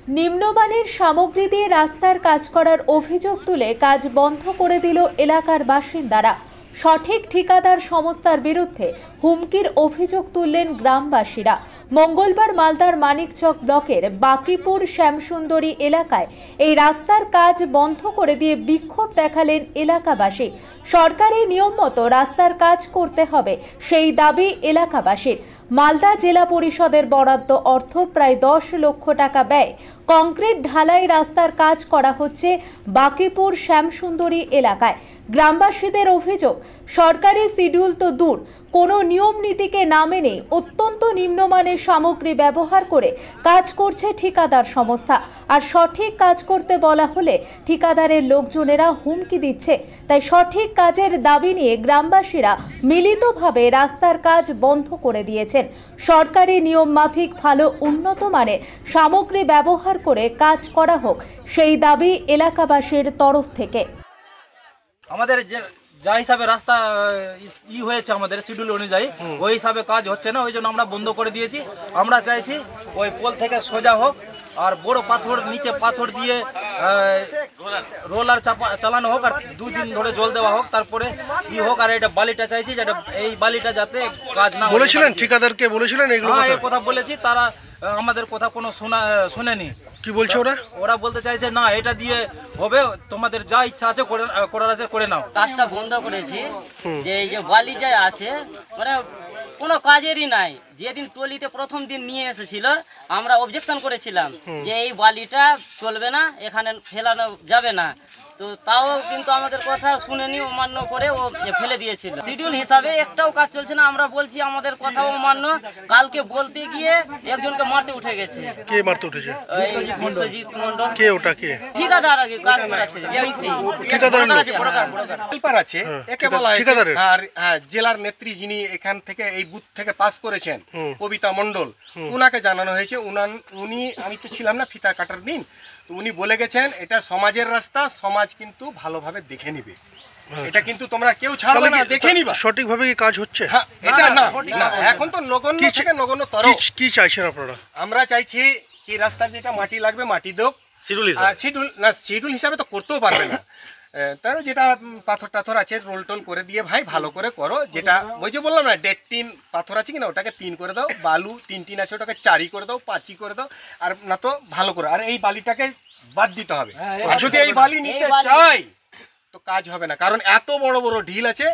নিম্নমানের সামগ্রী দিয়ে রাস্তার কাজ করার অভিযোগ তুলে কাজ বন্ধ করে দিল এলাকার বাসিন্দারা। সঠিক ঠিকাদার সংস্থার বিরুদ্ধে হুমকির অভিযোগ তুললেন গ্রামবাসীরা। মঙ্গলবার মালদার মানিকচক ব্লকের বাকিপুর শ্যামসুন্দরী এলাকায় এই রাস্তার কাজ বন্ধ করে দিয়ে বিক্ষোভ দেখালেন এলাকাবাসী। সরকারি নিয়ম মতো রাস্তার কাজ করতে হবে, সেই দাবি এলাকাবাসীর। মালদা জেলা পরিষদের বরাদ্দ অর্থ প্রায় 10 লক্ষ টাকা ব্যয় কংক্রিট ঢালাই রাস্তার কাজ করা হচ্ছে বাকিপুর শ্যামসুন্দরী এলাকায়। গ্রামবাসীদের অভিযোগ, সরকারি শিডিউল তো দূর, কোনো নিয়ম নীতিকে না মেনে অত্যন্ত নিম্নমানের সামগ্রী ব্যবহার করে কাজ করছে ঠিকাদার সংস্থা। আর সঠিক কাজ করতে বলা হলে ঠিকাদারের লোকজনেরা হুমকি দিচ্ছে। তাই সঠিক কাজের দাবি নিয়ে গ্রামবাসীরা মিলিতভাবে রাস্তার কাজ বন্ধ করে দিয়েছেন। সরকারি নিয়ম মাফিক ভালো উন্নত মানের সামগ্রী ব্যবহার করে কাজ করা হোক, সেই দাবি এলাকাবাসীর তরফ থেকে। আমাদের যা হিসাবে রাস্তা হয়েছে আমাদের শিডিউল অনুযায়ী ওই হিসাবে কাজ হচ্ছে না, ওই জন্য আমরা বন্ধ করে দিয়েছি। আমরা চাইছি ওই পোল থেকে সোজা হোক আর বড় পাথর নিচে পাথর দিয়ে রোলার চালানো হোক আর 2 দিন ধরে জল দেওয়া হোক, তারপরে হোক। আর এটা বালিটা চাইছি, যেটা এই বালিটা যাতে কাজ না বলেছিলেন, ঠিকাদারকে বলেছিলেন এগুলো কথা বলেছি, তারা আমাদের কথা কোনো শুনেনি। কি বলছে ওরা? ওরা বলতে চাইছে না এটা দিয়ে হবে, তোমাদের যা ইচ্ছা আছে করার আছে করে নাও। কাজটা বন্ধ করেছি যে এই যে বালি যা আছে মানে কোনো কাজেরই নাই। যেদিন টলিতে প্রথম দিন নিয়ে এসেছিল আমরা অবজেকশন করেছিলাম যে এই বালিটা চলবে না, এখানে ফেলানো যাবে না, তো তাও কিন্তু আমাদের কথা শুনেনি, অমান্য করে ও ফেলে দিয়েছিল। শিডিউল হিসাবে একটাও কাজ চলছে না। আমরা বলছি আমাদের কথা অমান্য, কালকে বলতে গিয়ে একজনকে মারতে উঠে গেছে। কে মারতে উঠেছে? বিশ্বজিৎ মন্ডল। কে ওটা? কে ঠিকাদার আর কি কাজ করাচ্ছে। হেল্পার আছে, একে বলা হয় আর জেলার নেত্রী যিনি এখান থেকে এই বুথ থেকে পাস করেছেন, কবিতা মন্ডল, উনাকে জানানো হয়েছে। উনি আমি তো ছিলাম না ফিতা কাটার দিন, তো উনি বলে গেছেন এটা সমাজের রাস্তা, সমাজ কিন্তু ভালোভাবে দেখে নিবে, এটা কিন্তু তোমরা কেউ ছাড়বে না, দেখে নিবা। সঠিকভাবে কি কাজ হচ্ছে? হ্যাঁ, এটা না এখন তো নগণ্য থেকে নগণ্য তর। কি চাইছেন আপনারা? আমরা চাইছি কি রাস্তার যেটা মাটি লাগবে মাটি দেব, শিডিউল হিসাবে তো করতেও পারবে না, তার যেটা পাথর টাথর আছে রোল টোল করে দিয়ে ভাই ভালো করে করো। যেটা ওই যে বললাম না 1.5 পাথর আছে কিনা ওটাকে 3 করে দাও, বালু 3 আছে ওটাকে 4 করে দাও, 5 করে দাও, আর না তো ভালো করে। আর এই বালিটাকে বাদ দিতে হবে, যদি এই বালি নিতে চাই তো কাজ হবে না, কারণ এত বড় বড় ঢিল আছে।